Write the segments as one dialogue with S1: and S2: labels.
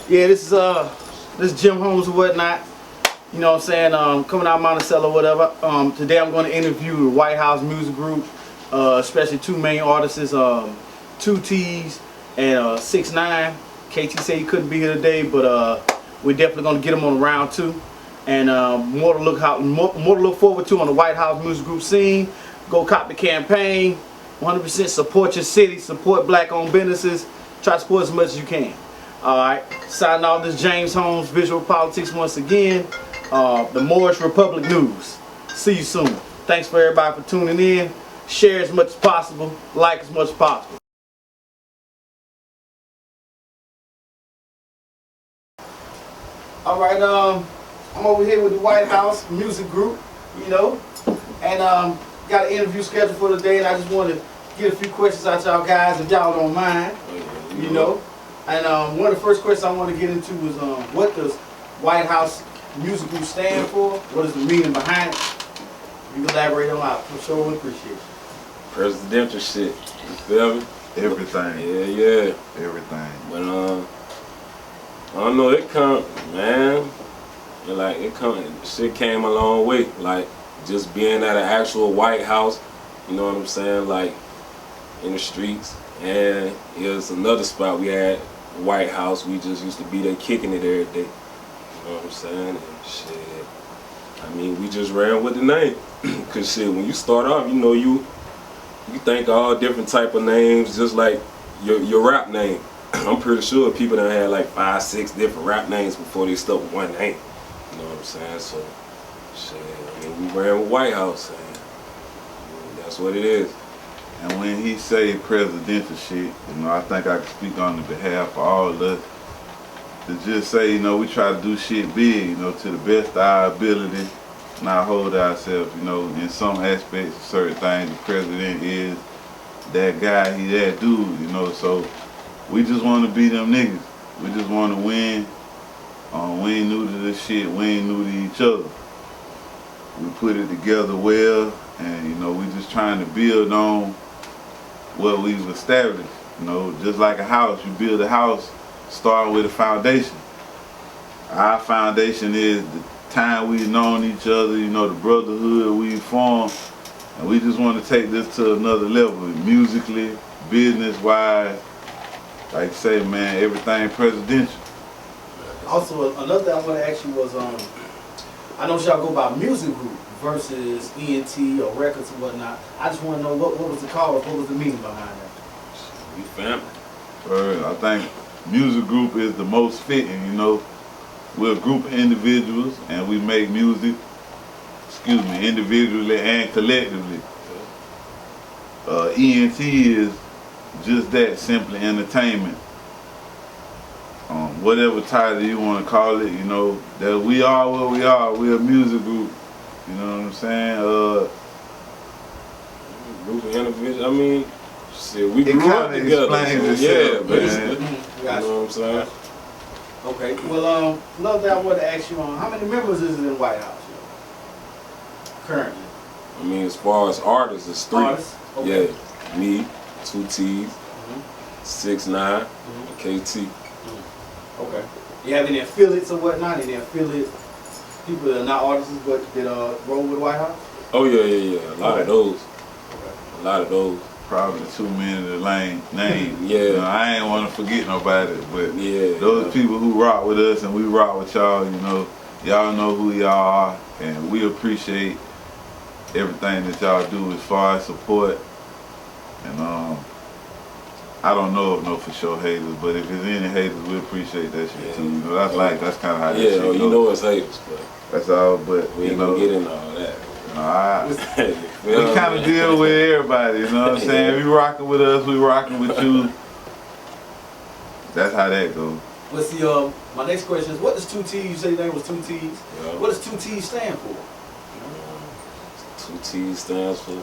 S1: Yeah, this is Jim Holmes or whatnot. You know what I'm saying? Coming out of Monticello, whatever. Today I'm going to interview the White House Music Group, especially two main artists, 2T's and 6ix9ine. KT said he couldn't be here today, but we're definitely going to get him on round two. And more to look forward to on the White House Music Group scene. Go cop the campaign. 100% support your city, support black-owned businesses. Try to support as much as you can. Alright, signing off, this James Holmes, Visual Politics once again. The Moorish Republic News. See you soon. Thanks for everybody for tuning in. Share as much as possible. Like as much as possible. Alright, I'm over here with the White House Music Group, you know. And got an interview scheduled for today, and I just want to get a few questions out y'all guys, if y'all don't mind, you know. And one of the first questions I want to get into is what does White House Music Group stand for? What is the meaning behind it? You can elaborate on that. I'm sure we'll appreciate it.
S2: Presidential shit, you feel me?
S3: Everything.
S2: Yeah.
S3: Everything.
S2: But I don't know, it come, man. Shit came a long way. Like just being at an actual White House, you know what I'm saying? Like in the streets. And here's another spot we had, White House. We just used to be there kicking it every day. You know what I'm saying? And shit, I mean, we just ran with the name. Cause shit, when you start off, you know, you think all different type of names, just like your rap name. I'm pretty sure people done had like 5, 6 different rap names before they stuck with one name. You know what I'm saying? So, shit, I mean, we ran with White House, and that's what it is.
S3: And when he say presidential shit, you know, I think I can speak on the behalf of all of us to just say, you know, we try to do shit big, you know, to the best of our ability, not hold ourselves, you know, in some aspects of certain things. The president is that guy, he that dude, you know, so we just want to be them niggas. We just want to win. We ain't new to this shit. We ain't new to each other. We put it together well, and, you know, we just trying to build on what we've established. You know, just like a house, you build a house starting with a foundation. Our foundation is the time we've known each other, you know, the brotherhood we've formed, and we just want to take this to another level, musically, business-wise. Like I say, man, everything presidential.
S1: Also, another thing I want to ask you was, I know y'all go by music group versus ENT or records and whatnot. I just want to know what was the cause, what was the meaning behind that?
S2: We family.
S3: I think music group is the most fitting, you know. We're a group of individuals and we make music, individually and collectively. ENT is just that, simply entertainment. Whatever title you want to call it, you know, that we are what we are. We're a music group. You know what I'm saying?
S2: Group of individuals. I mean, shit, we grew up together. So, yeah, basically. You know what I'm saying?
S1: Okay. Well, another thing I wanted to ask you on, how many members is it in White House currently?
S2: I mean, as far as artists, it's 3.
S1: Artists? Okay.
S2: Yeah, me, 2T's, 6ix9ine, and KT.
S1: Okay. You have any affiliates or whatnot? Any affiliate people that are not artists but that roll with the White House?
S2: Oh yeah. A lot of those.
S1: Okay.
S2: A lot of those.
S3: Probably too many to name.
S2: Yeah.
S3: You know, I ain't want to forget nobody, but
S2: yeah,
S3: those people who rock with us and we rock with y'all, you know who y'all are, and we appreciate everything that y'all do as far as support. And I don't know of no for sure haters, but if there's any haters, we appreciate that shit too. You know, that's kind of how that shit goes.
S2: You know it's haters, but
S3: that's all. But
S2: we ain't gonna get into all that.
S3: We kind of deal with everybody. You know what I'm saying? If you rocking with us, we rocking with you. That's how that goes.
S1: Let's see. My next question is, what does 2T? You say your name was 2T's.
S2: Yeah.
S1: What does 2T stand for?
S2: 2T stands for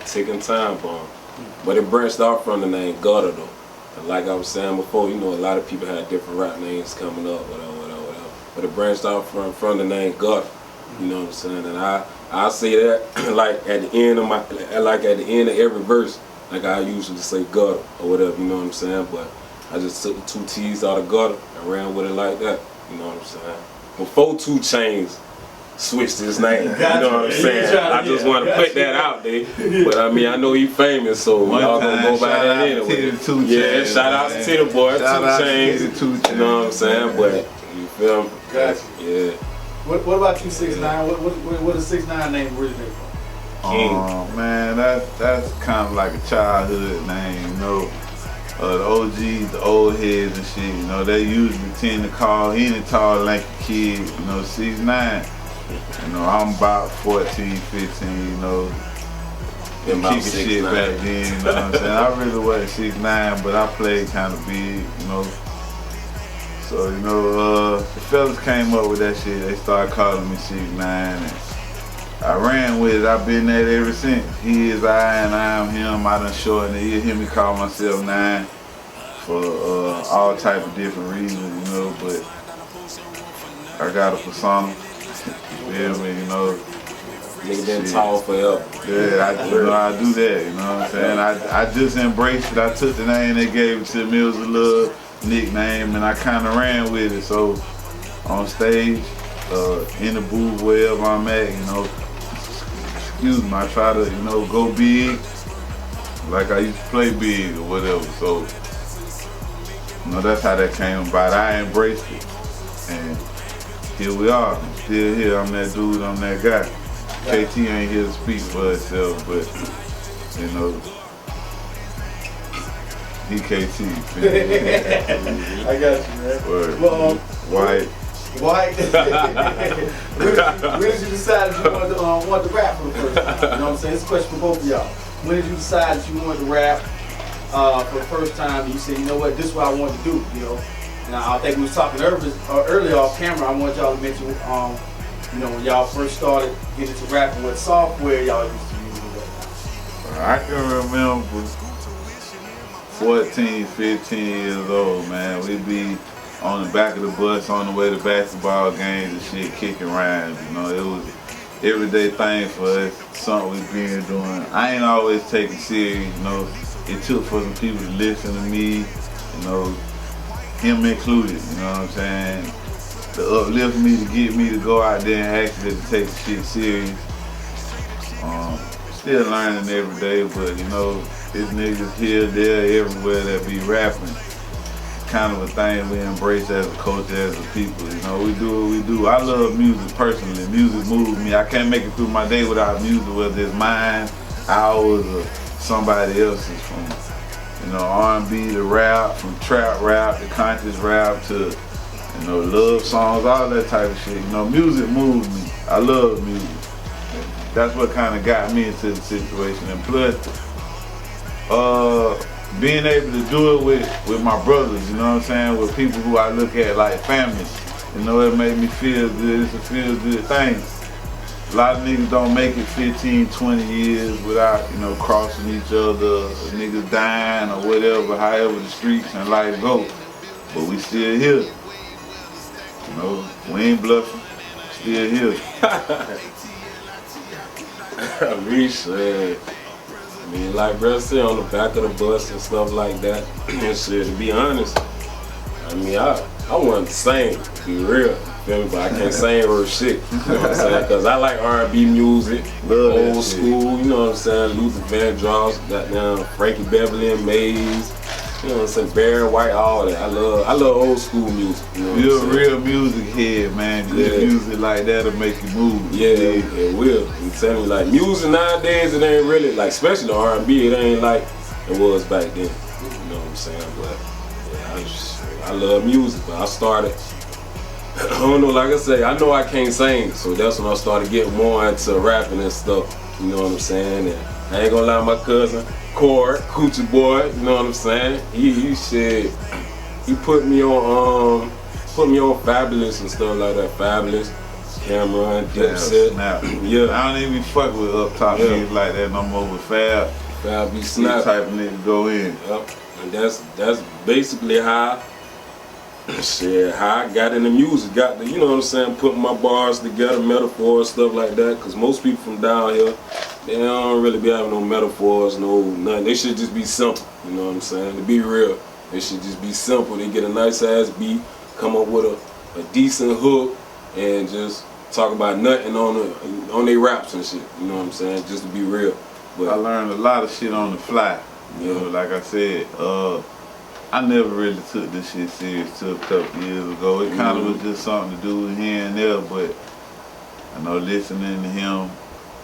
S2: ticking time bomb. But it branched off from the name Gutter though. And like I was saying before, you know, a lot of people had different rap names coming up, whatever. But it branched off from the name Gutter. You know what I'm saying? And I say that like at the end of every verse, like I usually say gutter or whatever, you know what I'm saying? But I just took the 2 T's out of gutter and ran with it like that. You know what I'm saying? Before 2 Chainz switched his name.
S1: Gotcha.
S2: You know what I'm saying? I just want to put that out there. But I mean, I know he famous, so y'all gonna go by that anyway. Yeah, shout out to Titty Boy, 2 Chainz. You know what I'm saying? But you feel me?
S1: Gotcha.
S2: Yeah.
S1: What about you, 6ix9ine? What does 6ix9ine name originate from?
S2: King.
S3: Man, that's kind of like a childhood name, you know. The OGs, the old heads and shit, you know, they usually tend to call any tall, lanky kid, you know, 6ix9ine. You know, I'm about 14, 15, you know, kicking shit back then, you know what I'm saying? I really wasn't 6ix9ine, but I played kind of big, you know. So, you know, the fellas came up with that shit. They started calling me 6ix9ine, and I ran with it. I've been there ever since. He is I and I am him. I done shortened it. You hear me call myself 9 for all type of different reasons, you know, but I got a persona. You feel me, you know.
S2: Nigga been tall forever.
S3: Yeah, I do that, you know what I'm saying? I just embraced it. I took the name they gave it to me. It was a little nickname, and I kind of ran with it. So on stage, in the booth, wherever I'm at, you know, excuse me, I try to, you know, go big like I used to play big or whatever. So, you know, that's how that came about. I embraced it, and here we are. I'm still here. I'm that dude. I'm that guy. KT ain't here to speak for herself, but, you know, he KT.
S1: I got you, man.
S3: Word.
S1: Well,
S3: White.
S1: White. When did you decide that you wanted to rap for the first time? You know what I'm saying? It's a question for both of y'all. When did you decide that you wanted to rap for the first time? You said, you know what, this is what I want to do, you know? And I think we was talking earlier off camera. I want y'all to mention, you know, when y'all first started getting into rapping, what software y'all used to use and whatnot.
S3: I can remember 14, 15 years old, man. We'd be on the back of the bus on the way to basketball games and shit, kicking rhymes. You know, it was everyday thing for us, something we been doing. I ain't always take it serious, you know. It took for some people to listen to me, you know, him included, you know what I'm saying? To uplift me, to get me to go out there and actually take the shit serious. Still learning every day, but you know, there's niggas here, there, everywhere that be rapping. Kind of a thing we embrace as a culture, as a people. You know, we do what we do. I love music personally. Music moves me. I can't make it through my day without music, whether it's mine, ours, or somebody else's. From, you know, R&B to rap, from trap rap to conscious rap to, you know, love songs, all that type of shit. You know, music moves me. I love music. That's what kind of got me into the situation. And plus, being able to do it with my brothers, you know what I'm saying, with people who I look at like family. You know, it made me feel good. It's a feel good thing. A lot of niggas don't make it 15, 20 years without, you know, crossing each other, niggas dying or whatever, however the streets and life go. But we still here. You know, we ain't bluffing, still here.
S2: I mean, like bro said, on the back of the bus and stuff like that, and shit, to be honest, I mean, I wasn't sing, to be real, you feel me? But I can't sing or shit, you know what I'm saying? Because I like R&B music, old school, you know what I'm saying? Luther Vandross, goddamn Frankie Beverly and Maze, you know what I'm saying? Barry White, all that. I love old school music. You know
S3: You're a real music head, man. Good music like that'll make you move.
S2: Yeah, it will. I'm telling you, like music nowadays, it ain't really like, especially the R&B, it ain't like it was back then. You know what I'm saying? But yeah, I love music. But I started, I don't know, like I say, I know I can't sing, so that's when I started getting more into rapping and stuff. You know what I'm saying? And I ain't gonna lie, my cousin Cord, Coochie Boy, you know what I'm saying? He said he put me on Fabulous and stuff like that. Fabulous, Cameron, Dipset. Yeah.
S3: I don't even fuck with up top niggas like that no more with Fab.
S2: Fab be snap.
S3: Type of nigga go in.
S2: Yep. And that's basically how I got into music. Got to, you know what I'm saying, putting my bars together, metaphors, stuff like that. Cause most people from down here, they don't really be having no metaphors, no nothing. They should just be simple, you know what I'm saying? To be real, It should just be simple. They get a nice ass beat, come up with a decent hook, and just talk about nothing on their raps and shit. You know what I'm saying? Just to be real. But
S3: I learned a lot of shit on the fly. You know, like I said, I never really took this shit serious till a couple years ago. It kind of was just something to do here and there, but I know listening to him,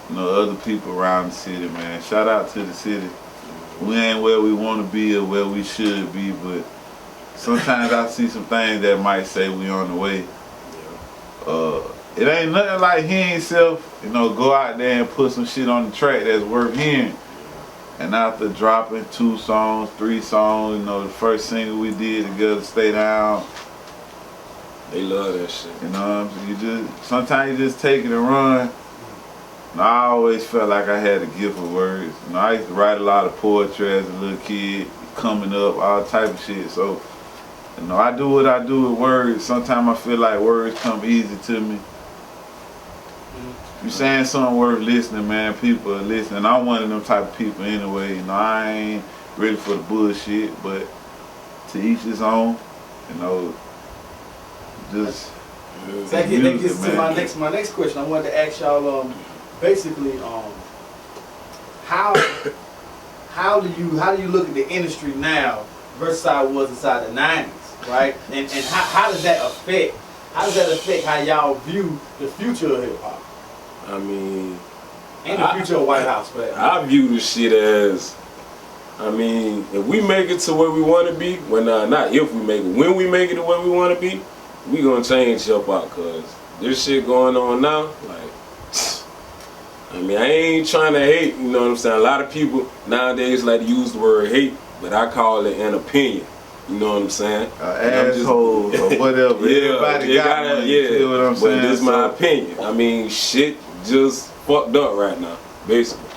S3: you know, other people around the city, man. Shout out to the city. We ain't where we want to be or where we should be, but sometimes I see some things that might say we on the way. It ain't nothing like hearing yourself, you know, go out there and put some shit on the track that's worth hearing. And after dropping 2 songs, 3 songs, you know, the first single we did together, Stay Down.
S2: They love that shit.
S3: You know what I'm saying? Sometimes you just take it and run. And I always felt like I had a gift of words. You know, I used to write a lot of poetry as a little kid, coming up, all type of shit. So, you know, I do what I do with words. Sometimes I feel like words come easy to me. You saying something worth listening, man, people are listening. I'm one of them type of people anyway. You know, I ain't ready for the bullshit, but to each his own, you know, just
S1: That gets to my next question. I wanted to ask y'all basically how do you look at the industry now versus how it was inside the 90s, right? And how does that affect how y'all view the future of hip hop?
S2: I mean,
S1: And the future of White House, man.
S2: I view this shit as, I mean, if we make it to where we want to be, not if we make it, when we make it to where we want to be, we gonna change hip hop, cause this shit going on now, like, I mean, I ain't trying to hate, you know what I'm saying? A lot of people nowadays like to use the word hate, but I call it an opinion. You know what I'm saying?
S3: Asshole or whatever.
S2: Yeah,
S3: everybody got one.
S2: yeah.
S3: You feel what I'm saying?
S2: But this is my opinion. I mean, shit just fucked up right now, basically.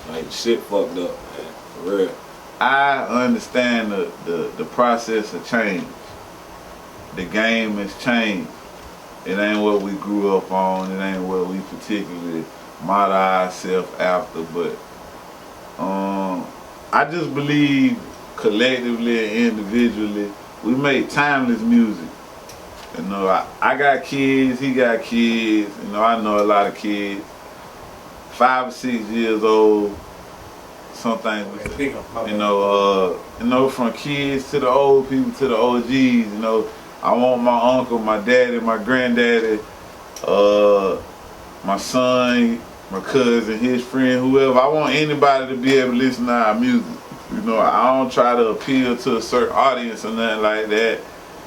S2: Like, shit fucked up, man. For real.
S3: I understand the process of change. The game has changed. It ain't what we grew up on. It ain't what we particularly model ourselves after. But I just believe collectively and individually, we make timeless music. You know, I got kids, he got kids. You know, I know a lot of kids, 5 or 6 years old. Something, you know, from kids to the old people to the OGs. You know, I want my uncle, my daddy, my granddaddy, my son, my cousin, his friend, whoever. I want anybody to be able to listen to our music. You know, I don't try to appeal to a certain audience or nothing like that.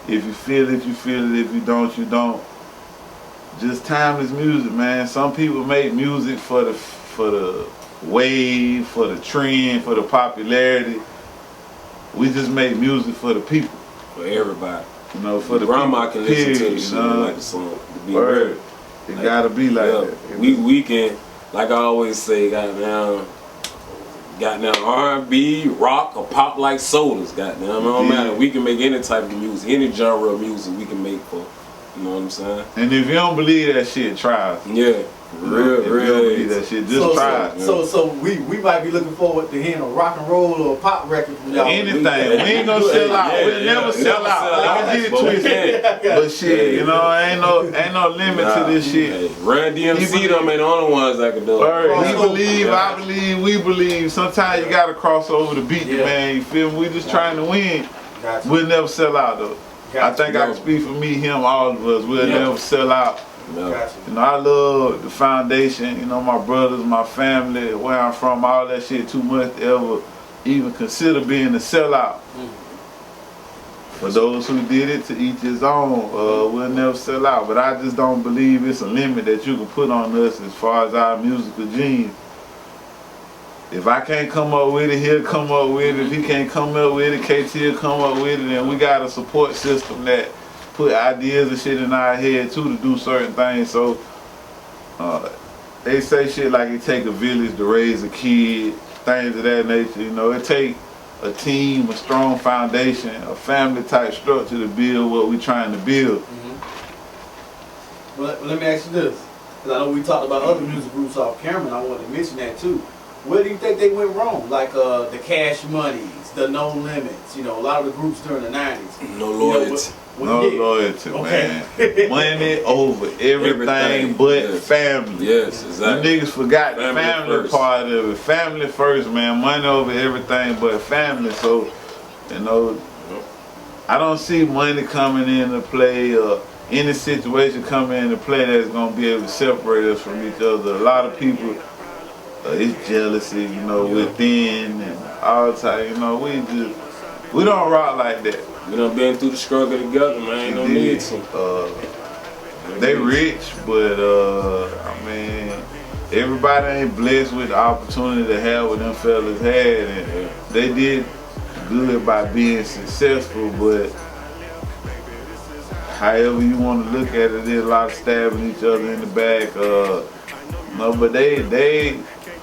S3: If you feel it, you feel it. If you don't, you don't. Just timeless music, man. Some people make music for the wave, for the trend, for the popularity. We just make music for the people.
S2: For everybody.
S3: You know, for the
S2: grandma
S3: people,
S2: can listen to the
S3: you
S2: shit
S3: know?
S2: like the song. To be
S3: Word.
S2: real.
S3: It gotta be like that.
S2: We can, like I always say, goddamn R&B, rock, or pop like sodas, goddamn. It don't matter. We can make any type of music, any genre of music we can make for. You know what I'm saying?
S3: And if you don't believe that shit, try it.
S2: Yeah. Real.
S3: If you don't believe that shit, just try it.
S1: So we might be looking forward to hearing a rock and roll or a pop record from y'all.
S3: Anything. We ain't gonna sell out. We'll never sell out. Don't get it twisted. But shit, you know, ain't no limit to this shit.
S2: Run DMC them ain't the only ones that can do it.
S3: He believe, I believe, we believe. Sometimes you gotta cross over to beat the man, you feel me? We just trying to win. We'll never sell out though. I think I can speak for me, him, all of us. We'll never sell out.
S2: No.
S3: You know, I love the foundation, you know, my brothers, my family, where I'm from, all that shit too much to ever even consider being a sellout. For those who did it, to each his own, we'll never sell out. But I just don't believe it's a limit that you can put on us as far as our musical genius. If I can't come up with it, he'll come up with it. If he can't come up with it, KT will come up with it. And we got a support system that put ideas and shit in our head too to do certain things. So they say shit like it take a village to raise a kid, things of that nature. You know, it take a team, a strong foundation, a family type structure to build what we trying to build.
S1: Well, let me ask you this, because I know we talked about other music groups off camera, and I want to mention that too. where do you think they went wrong? Like the Cash Moneys, the No Limits, you know, a lot of the groups during the 90s.
S2: No loyalty.
S3: No loyalty, man. Money over everything but
S2: yes.
S3: family.
S2: Yes, exactly.
S3: The niggas forgot the
S2: Family
S3: family
S2: first.
S3: part of it. Family first, man. Money over everything but family. So, you know, I don't see money coming into play or any situation coming into play that's gonna be able to separate us from each other. A lot of people, it's jealousy, you know, within and all the time. You know, we don't rock like that.
S2: We done been through the struggle together, man. No need to.
S3: They rich, but I mean, everybody ain't blessed with the opportunity to have what them fellas had, and they did good by being successful. But however you want to look at it, there's a lot of stabbing each other in the back. No, but they.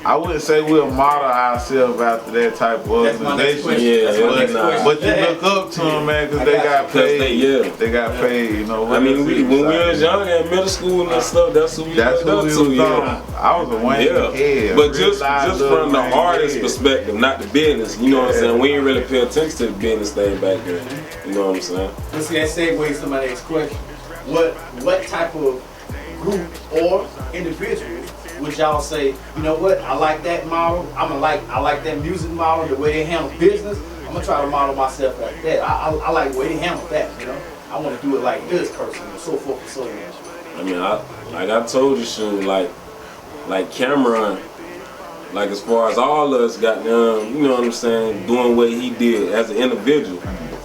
S3: I wouldn't say we'll model ourselves after that type of organization. But you look up to them, man, because they got paid. They got paid, you know.
S2: I mean, when we was young in middle school and stuff, that's who we looked up to. Yeah.
S3: I was a Wayne head.
S2: But just from the artist perspective, not the business. You know what I'm saying? We ain't really pay attention to the business thing back then. You know what I'm saying?
S1: Let's see, that segues to my next question. What type of group or individual would y'all say, you know what, I like that model, I like that music model, the way they handle business, I'm gonna try to model myself like that. I like the way they handle that, you know. I wanna do it like this person, and so forth and so on.
S2: I mean, like I told you, shoot, like Cameron, like as far as all of us got down, you know what I'm saying, doing what he did as an individual.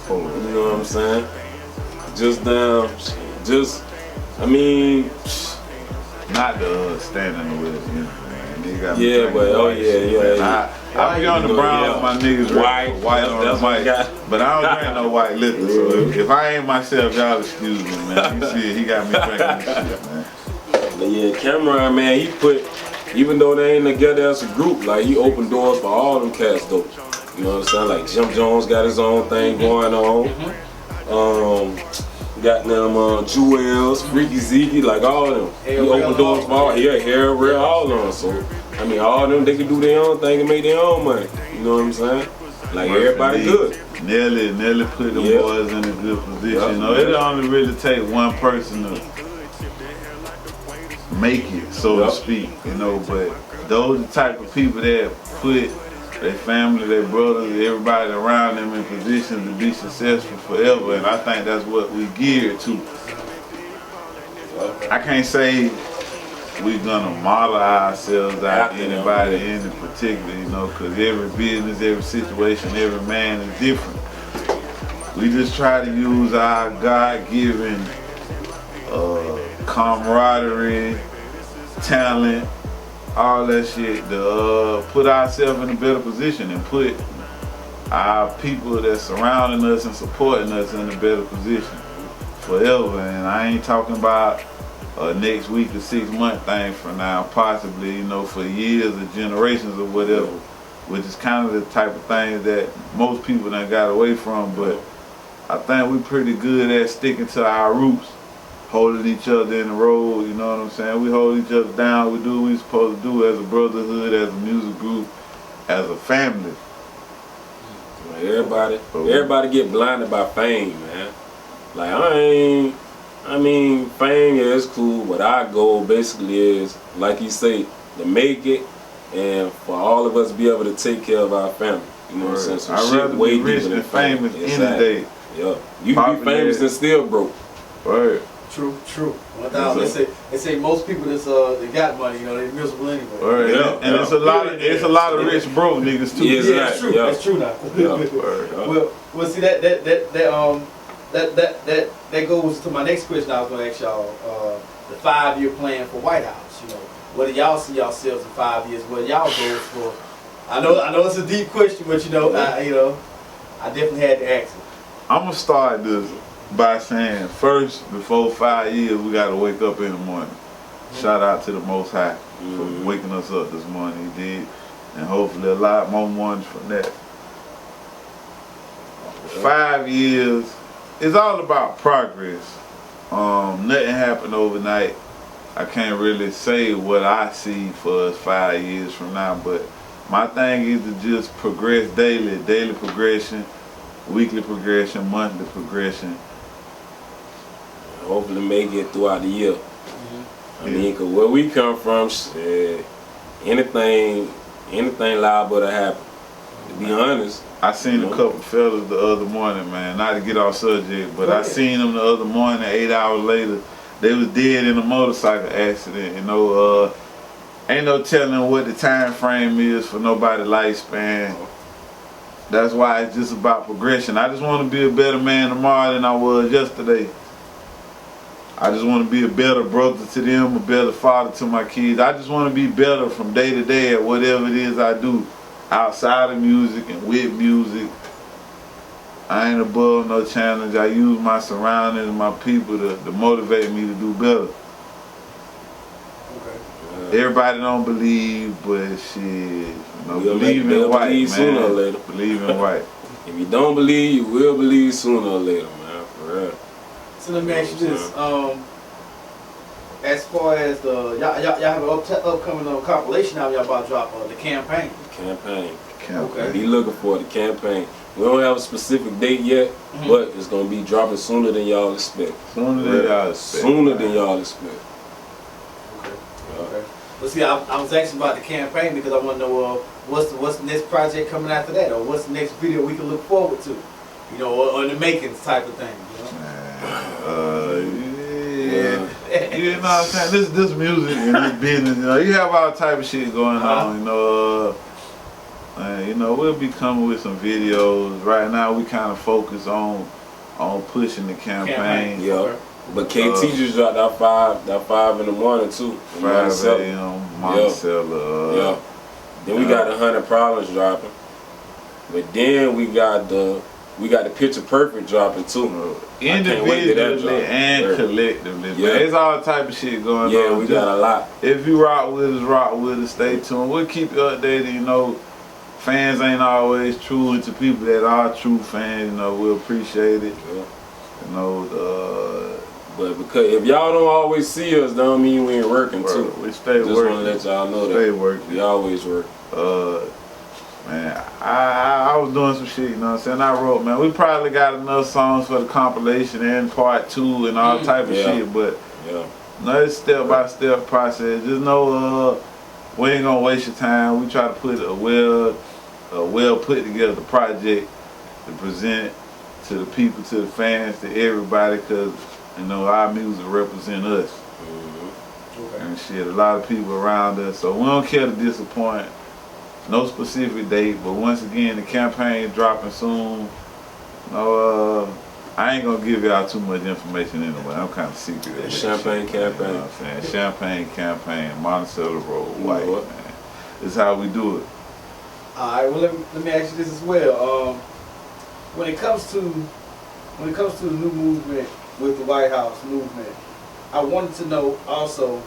S2: You know what I'm saying? I mean,
S3: not the standing with it, you know.
S2: Yeah, but yeah.
S3: I be on the brown with my niggas white on the mic, but I don't drink no white liquor. So if I ain't myself, y'all excuse me, man. You see, he got me drinking this shit, man.
S2: But yeah, Cameron, man, he put, even though they ain't together as a group, like he opened doors for all them cats though. You know what I'm saying? Like Jim Jones got his own thing going on. Got them Jewels, Freaky Zeke, like all of them. He opened doors for all, Hair Real, all of them. So, I mean, all of them, they can do their own thing and make their own money. You know what I'm saying? Like everybody good.
S3: Nelly put the boys in a good position. You know, it only really take one person to make it, so to speak. You know, but those are the type of people that put their family, their brothers, everybody around them in position to be successful forever, and I think that's what we geared to. I can't say we're gonna model ourselves out anybody in particular, you know, because every business, every situation, every man is different. We just try to use our God-given camaraderie, talent, all that shit to put ourselves in a better position and put our people that's surrounding us and supporting us in a better position forever. And I ain't talking about next week or 6 month thing from now, possibly, you know, for years or generations or whatever, which is kind of the type of thing that most people done got away from. But I think we pretty good at sticking to our roots, holding each other in the road, you know what I'm saying? We hold each other down, we do what we supposed to do as a brotherhood, as a music group, as a family.
S2: Everybody get blinded by fame, man. Like I mean, fame is cool, but our goal basically is, like you say, to make it and for all of us to be able to take care of our family. You know what I'm saying? So
S3: I'd rather be rich than famous any day.
S2: Yeah. You can be famous and still broke.
S3: Right.
S1: True. 1,000. They say most people that got money, you know, they're miserable anyway.
S3: Right. And it's a lot of rich broke niggas too.
S1: Yeah, it's true. That's true now. Well, see that goes to my next question. I was going to ask y'all the 5-year plan for White House. You know, what do y'all see yourselves in 5 years? What y'all goals for? I know it's a deep question, but you know, I definitely had to ask it.
S3: I'm gonna start this by saying, first, before 5 years, we gotta wake up in the morning. Shout out to the Most High for waking us up this morning. He did, and hopefully a lot more mornings from that. 5 years, it's all about progress. Nothing happened overnight. I can't really say what I see for us 5 years from now, but My thing is to just progress daily progression, weekly progression, monthly progression.
S2: Hopefully make it throughout the year. I mean, cause where we come from, shit, anything liable to happen. To be honest.
S3: I seen a couple fellas the other morning, man. Not to get off subject, but I seen them the other morning. 8 hours later, they was dead in a motorcycle accident. You know, ain't no telling what the time frame is for nobody's lifespan. That's why it's just about progression. I just want to be a better man tomorrow than I was yesterday. I just want to be a better brother to them, a better father to my kids. I just want to be better from day to day at whatever it is I do, outside of music and with music. I ain't above no challenge. I use my surroundings and my people to motivate me to do better. Okay. Everybody don't believe, but shit, you know, believe in white, man.
S2: Sooner or later.
S3: Believe in white.
S2: If you don't believe, you will believe sooner or later, man. For real.
S1: So let me ask you this: as far as the y'all have an upcoming compilation album y'all about to drop, the campaign.
S2: Campaign.
S1: Okay.
S2: Be looking for the campaign. We don't have a specific date yet, but it's gonna be dropping sooner than y'all expect.
S3: Sooner than y'all expect.
S2: Sooner than y'all expect.
S1: Okay. Okay. Well, see, I was asking about the campaign because I want to know what's the next project coming after that, or what's the next video we can look forward to, you know, or the makings type of thing. You know?
S3: Yeah. You know what I'm saying? This music and this business, you know, you have all type of shit going on, you know, we'll be coming with some videos. Right now we kind of focus on pushing the campaign.
S2: Yeah. But KT just dropped that 5 in the morning too.
S3: 5 a.m. Monticello.
S2: Yeah. Then we got the 100 Problems dropping. But then we got the Picture Perfect dropping too.
S3: Individually and collectively. Yeah. There's all type of shit going on.
S2: Yeah, we got a lot.
S3: If you rock with us, stay tuned. We'll keep you updated, you know. Fans ain't always true, and to people that are true fans, you know, we appreciate it.
S2: Yeah.
S3: You know,
S2: but because if y'all don't always see us, don't mean we ain't working too.
S3: We stay working.
S2: Just want to let y'all know that.
S3: Stay working.
S2: We always work.
S3: Man, I was doing some shit, you know what I'm saying? I wrote, man, we probably got enough songs for the compilation and part 2 and all type of shit, but no, it's step-by-step process. Just know we ain't gonna waste your time. We try to put a well put together project to present to the people, to the fans, to everybody, because, you know, our music represent us. Okay. And shit, a lot of people around us, so we don't care to disappoint. No specific date, but once again, the campaign dropping soon. No, I ain't gonna give y'all too much information anyway. I'm kind of secret.
S2: Champagne campaign.
S3: You know what I'm saying? Champagne campaign, Monticello Road, white, man. This is how we do it.
S1: Alright, well let me ask you this as well. When it comes to the new movement with the White House movement, I wanted to know also,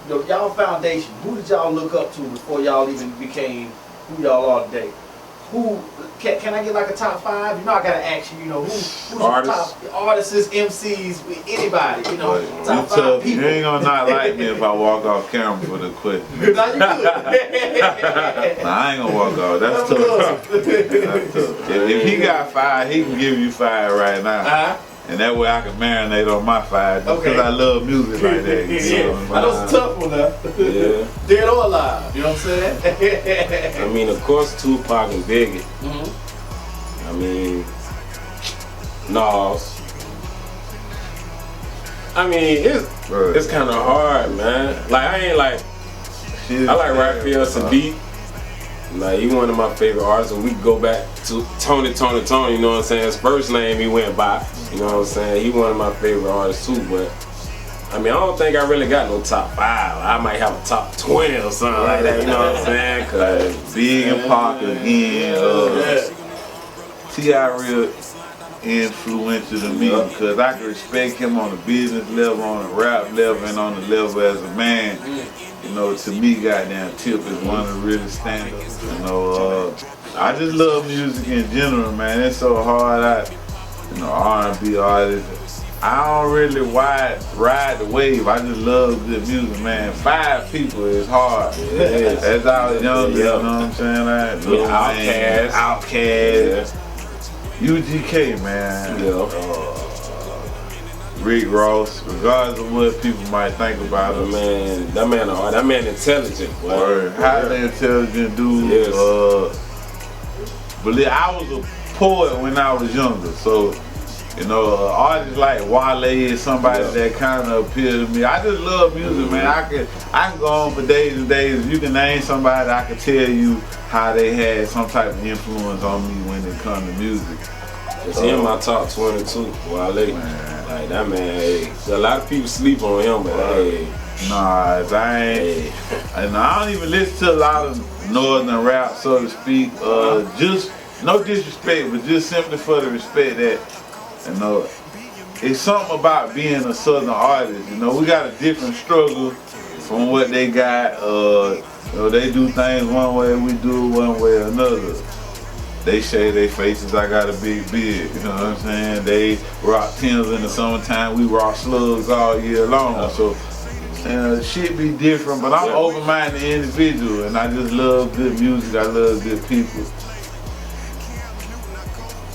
S1: you know, y'all foundation, who did y'all look up to before y'all even became who y'all are today? Who can I get like a top 5? You know, I gotta ask you, you know, who's
S2: artists?
S1: The top artists, MCs, anybody, you know, top 5
S3: tough.
S1: people.
S3: You ain't gonna not like me if I walk off camera for the question.
S1: Nah, you good.
S3: Nah, I ain't gonna walk off. That's tough. That's tough. If he got 5, he can give you 5 right now. And that way I can marinate on my 5 just because I love music like that. You know?
S1: I know it's a tough one now.
S2: Yeah.
S1: Dead or alive, you know what I'm saying?
S2: I mean, of course, Tupac and Biggie. I mean, Nas. I mean, it's kind of hard, man. Like, I ain't like, I like Raphael Sadiq. Like, he one of my favorite artists, and we go back to Tony, you know what I'm saying? His first name he went by, you know what I'm saying? He one of my favorite artists too, but I mean, I don't think I really got no top 5. I might have a top 20 or something like that, you know what I'm saying? Cause
S3: Big and Pac again, T.I. real influential to me because I can respect him on the business level, on the rap level, and on the level as a man. You know, to me, goddamn, Tip is one of the really stand-ups. You know, I just love music in general, man. It's so hard. You know, R&B artists, I don't really ride the wave. I just love good music, man. 5 people is hard.
S2: Yeah.
S3: That's how young, you know what
S2: Yeah.
S3: I'm saying? Like,
S2: Yeah,
S3: Outkast. UGK, man.
S2: Yeah.
S3: Rick Ross, regardless of what people might think about him.
S2: That man intelligent.
S3: Or highly intelligent dude.
S2: Yes.
S3: But I was a poet when I was younger, so you know, artists like Wale is somebody that kind of appeal to me. I just love music, man. I can go on for days and days. If you can name somebody, I can tell you how they had some type of influence on me when it comes to music.
S2: It's in my top 22, Wale.
S3: Man.
S2: Like that man, hey. A lot of people sleep on him, but hey.
S3: Nah, I ain't. And I don't even listen to a lot of northern rap, so to speak. Just no disrespect, but just simply for the respect that, you know, it's something about being a southern artist. You know, we got a different struggle from what they got. You know, they do things one way, we do it one way or another. They shave their faces, I got a big beard, you know what I'm saying? They rock Timbs in the summertime, we rock slugs all year long. So shit be different, but I'm an open-minded individual and I just love good music, I love good people.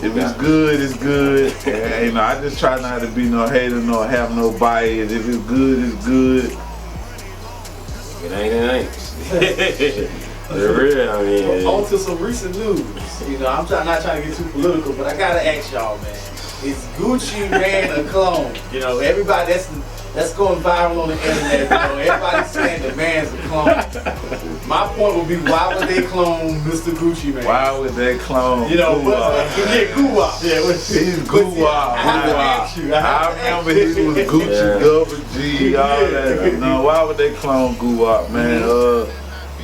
S3: If it's good, it's good. And, you know, I just try not to be no hater, nor have no bias. If it's good, it's good.
S2: It ain't. For real, I mean.
S1: On to some recent news. You know, I'm not trying to get too political, but I gotta ask y'all, man. Is Gucci Mane a clone? You know, everybody that's going viral on the internet. You know, everybody's saying the man's a clone. My point would be, why would they clone Mr. Gucci Mane?
S3: Why would they clone?
S1: You know, Goo-Wop.
S3: He's Goo-Wop. I remember he was Gucci, Double G, all that. You know, why would they clone Goo-Wop, man?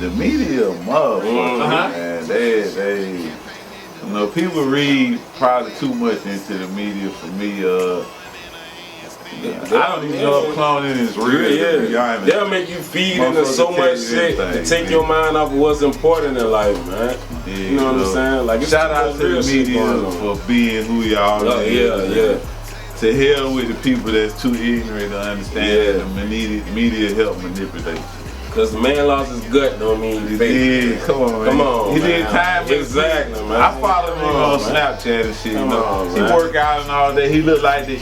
S3: The media, motherfucker, man. They, you know, people read probably too much into the media for me. I don't even know if cloning is real.
S2: Yeah. They'll make you feed into so much shit to take your mind off of what's important in life, man.
S3: Yeah,
S2: you know what I'm saying? Like,
S3: shout out to the media for being who y'all is. To hell with the people that's too ignorant to understand that the media help manipulate.
S2: Cause the man lost his gut, don't mean he's fake.
S3: Come on, man.
S2: Come on,
S3: he did time.
S2: Exactly, man.
S3: I follow him on Snapchat and shit. He work out and all that. He look like the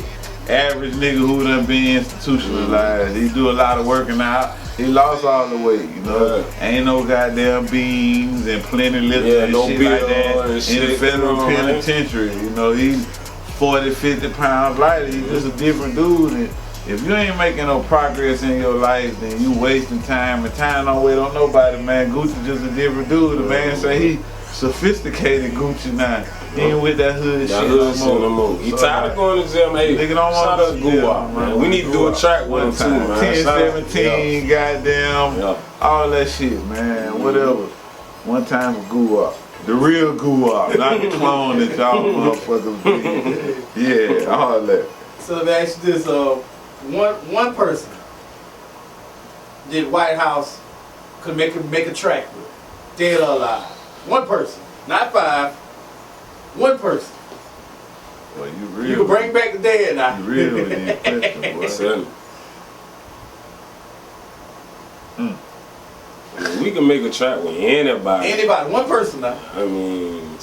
S3: average nigga who done been institutionalized. He do a lot of working out. He lost all the weight, you know. Ain't no goddamn beans and plenty lips and
S2: no
S3: shit like that in the federal penitentiary. You know, he's 40, 50 pounds lighter. He's just a different dude. And if you ain't making no progress in your life, then you wasting time, and time don't wait on nobody, man. Gucci just a different dude. The man say he sophisticated Gucci now. He ain't with that hood shit no more.
S2: He tired of going to jail, man.
S3: Nigga don't want
S2: to Goo-Wop, man. We need to do a track with him too, man.
S3: 10-17, goddamn, all that shit, man. Whatever. One time with Goo-Wop. The real Goo-Wop, not the clone that y'all motherfuckers did. Yeah, all that.
S1: So let me ask you this, one person did White House could make a track with, dead or alive. One person, not 5. One person.
S3: Well, you real.
S1: You can bring back the dead now.
S3: You real with the question,
S2: boy. We can make a track with anybody.
S1: Anybody, one person now.
S2: I mean,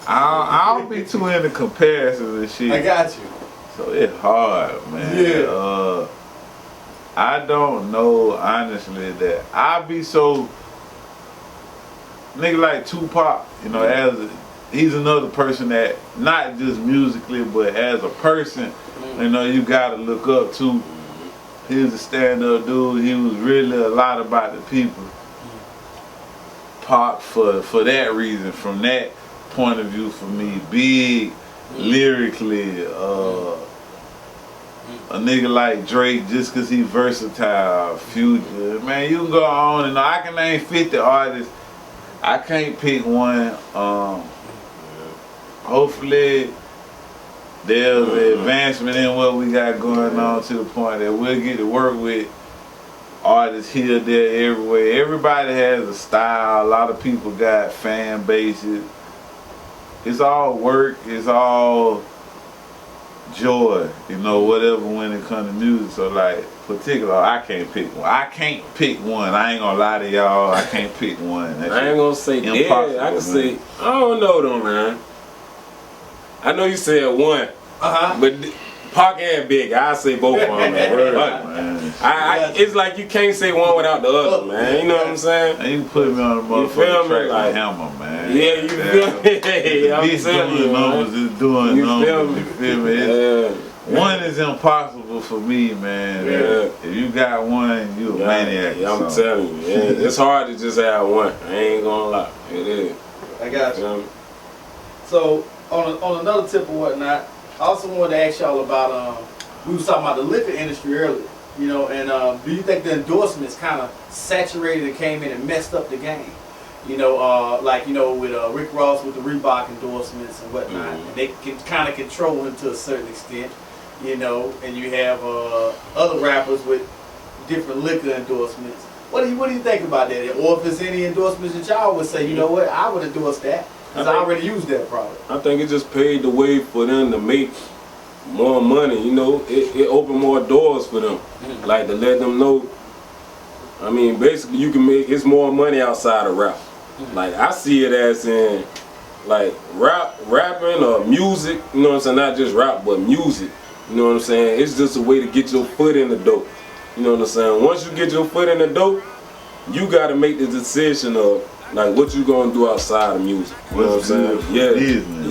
S3: I don't be too into comparisons and shit.
S1: I got you.
S3: So it's hard, man.
S1: Yeah.
S3: I don't know, honestly, that I be so nigga like Tupac, you know, he's another person that not just musically, but as a person, you know, you gotta look up to. He was a stand-up dude. He was really a lot about the people. Pac for that reason, from that point of view, for me, big lyrically. A nigga like Drake, just cause he versatile, Future. Man, you can go on and I can name 50 artists. I can't pick one. Hopefully there's an advancement in what we got going on to the point that we'll get to work with artists here, there, everywhere. Everybody has a style. A lot of people got fan bases. It's all work. It's all joy, you know, whatever when it comes to music. So like, particular, I can't pick one. I ain't gonna lie to y'all. I can't pick one. That
S2: I ain't gonna say
S3: impossible,
S2: I can
S3: man.
S2: say, I don't know though, man. I know you said one, but Pac and Big, I say both of them.
S3: man.
S2: It's like you can't say one without the other, man. You know what I'm saying?
S3: And you put me on the motherfucking track with Hammer, man.
S2: Yeah, you feel me? I'm telling you,
S3: numbers is doing
S2: You
S3: numbers.
S2: feel me?
S3: You feel me? One is impossible for me, man.
S2: Yeah.
S3: If you got one, you a maniac.
S2: Yeah, I'm telling you, it's hard to just have one. I ain't gonna lie, it is.
S1: I got you. So on another tip or whatnot, I also wanted to ask y'all about we was talking about the liquor industry earlier, you know, and do you think the endorsements kind of saturated and came in and messed up the game? You know, like, you know, with Rick Ross with the Reebok endorsements and whatnot, and they can kind of control him to a certain extent, you know, and you have other rappers with different liquor endorsements. What do you think about that? Or if there's any endorsements that y'all would say, you know what, I would endorse that because I already used that product.
S2: I think it just paved the way for them to make more money, you know. It opened more doors for them, like to let them know. I mean, basically, you can make it's more money outside of rap. Like I see it as in, like rapping or music. You know what I'm saying? Not just rap, but music. You know what I'm saying? It's just a way to get your foot in the dope. You know what I'm saying? Once you get your foot in the dope, you got to make the decision of like what you gonna do outside of music. You know what I'm saying? Yeah,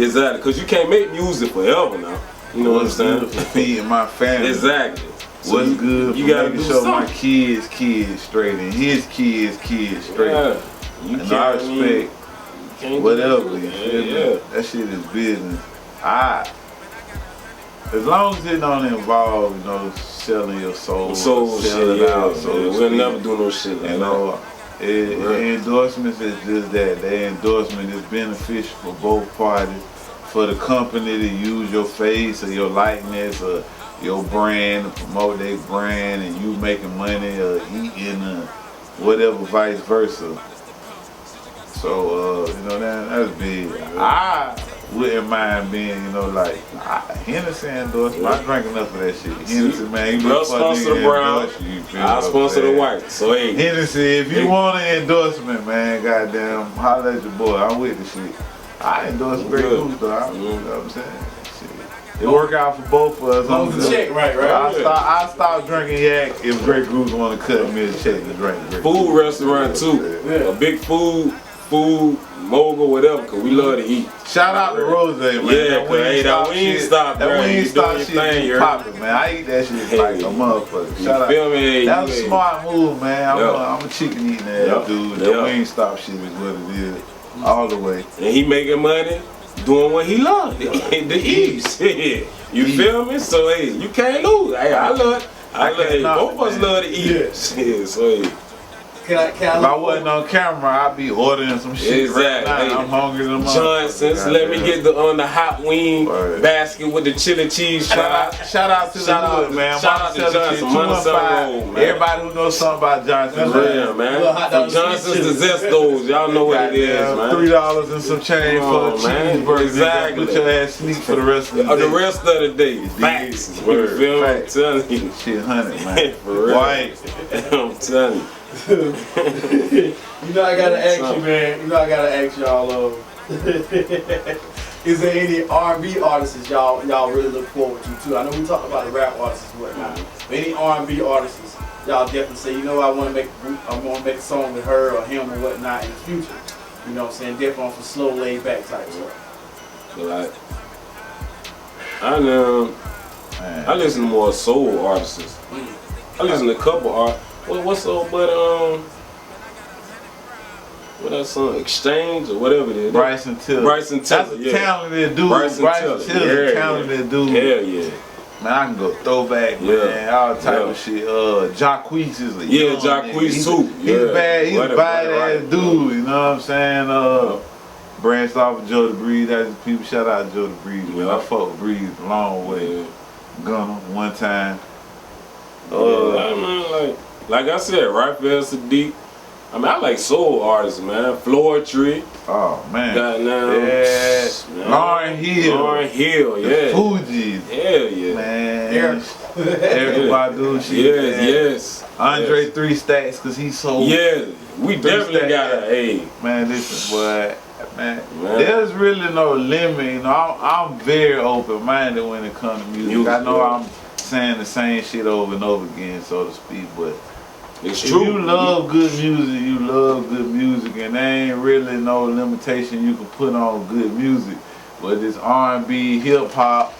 S2: exactly. Because you can't make music forever now. You know what I'm saying?
S3: What's good for feeding my family?
S2: Exactly. So
S3: What's good
S2: you
S3: for
S2: gotta
S3: making
S2: do
S3: sure
S2: something.
S3: my kids straight and his kids straight.
S2: Yeah. You
S3: And I respect whatever. You
S2: Yeah,
S3: feel me?
S2: yeah.
S3: That shit is business. As long as it don't involve, you know, selling your soul,
S2: Soul
S3: selling
S2: shit,
S3: out,
S2: yeah.
S3: so to
S2: We'll
S3: speak.
S2: never do no shit like
S3: You know, endorsements is just that. The endorsement is beneficial for both parties. For the company to use your face or your likeness or your brand to promote their brand and you making money or eating or whatever, vice versa. So, you know, that's big. I wouldn't mind being, you know, like, Hennessy endorsement. I drink enough of that shit. Hennessy, man, you
S2: Bro, sponsor the brown. I sponsor the white. So, hey.
S3: Hennessy, if you want an endorsement, man, goddamn, holla at your boy. I'm with the shit. I endorse Grey Goose, though. You know what I'm saying? Shit. It work out for both of us.
S1: Long as the check, right?
S3: I stop drinking yak if Grey Goose want to cut me a check to drink Grey Goose.
S2: Food restaurant, too.
S1: Yeah.
S2: A big food mogul, whatever, because we love to eat.
S3: Shout out to Rose, man.
S2: Yeah, that Wingstop,
S3: that Wingstop shit
S2: thing,
S3: is popping, man. I eat that shit like a motherfucker. Shout out.
S2: Feel me?
S3: That was a smart move, man. I'm a chicken eating ass
S2: Yep.
S3: dude. The
S2: Yep.
S3: Wingstop shit is what it is, all the way.
S2: And he making money doing what he loved, the eat. You feel me? So, hey, you can't lose. Hey, I love it. Both of us love to eat. Shit, so, hey.
S1: Can I
S3: If I wasn't on camera, I'd be ordering some shit right now.
S2: Hey,
S3: I'm hungry to
S2: Johnson's, let me get the hot wing basket with the chili cheese fries.
S3: Shout out to the hood, man.
S2: Shout out to Johnson, Monticello Road, man.
S3: Everybody who knows something about Johnson,
S2: Yeah, man. From Johnson's to Zestos, y'all know what it is, man.
S3: $3 and some change for a cheeseburger.
S2: Exactly.
S3: Put your ass sleep for the rest of the day.
S2: The rest of the day. Facts. You feel me? I'm telling you.
S3: Shit, 100, man.
S2: For real.
S3: White.
S2: I'm telling you.
S1: You know I gotta ask you, man. You know I gotta ask y'all. Is there any R&B artists y'all really look forward to too? I know we talked about the rap artists and whatnot. But any R&B artists y'all definitely say, you know, I want to make a song with her or him or whatnot in the future. You know what I'm saying? Definitely on some slow, laid back type stuff.
S2: But like, I listen to more soul artists. I listen to a couple artists. What's up, what that song? Exchange or whatever it is.
S3: Bryson Tiller.
S2: Bryson Tiller,
S3: That's a talented dude. Bryson Tiller's a talented dude.
S2: Hell yeah.
S3: Man, I can go throwback, man, all type of shit. Jacquees is a young
S2: Jacquees too.
S3: He's bad. He's a badass dude. You know what I'm saying? Branched off of Joe the Breeze. That's the people. Shout out to Joe the Breeze. Man, I fuck with Breeze a long way. Gunner one time.
S2: like I said, Raphael Sadiq. I mean, I like soul artists, man. Floetry.
S3: Oh man.
S2: Goddamn.
S3: Yeah. Lauryn Hill.
S2: Lauryn Hill, yeah.
S3: The Fugees.
S2: Hell yeah.
S3: Man.
S1: Eric.
S3: Eric Badu shit.
S2: Yes,
S3: man.
S2: yes.
S3: Andre
S2: yes.
S3: 3 Stacks, cause he's so.
S2: Yeah, we definitely
S3: Stacks.
S2: got an A.
S3: Man, listen, boy. Man, there's really no limit. You know, I'm very open-minded when it comes to music. I know I'm saying the same shit over and over again, so to speak, but
S2: it's
S3: if
S2: true.
S3: you love good music, you love good music, and there ain't really no limitation you can put on good music. Whether it's R&B, hip-hop,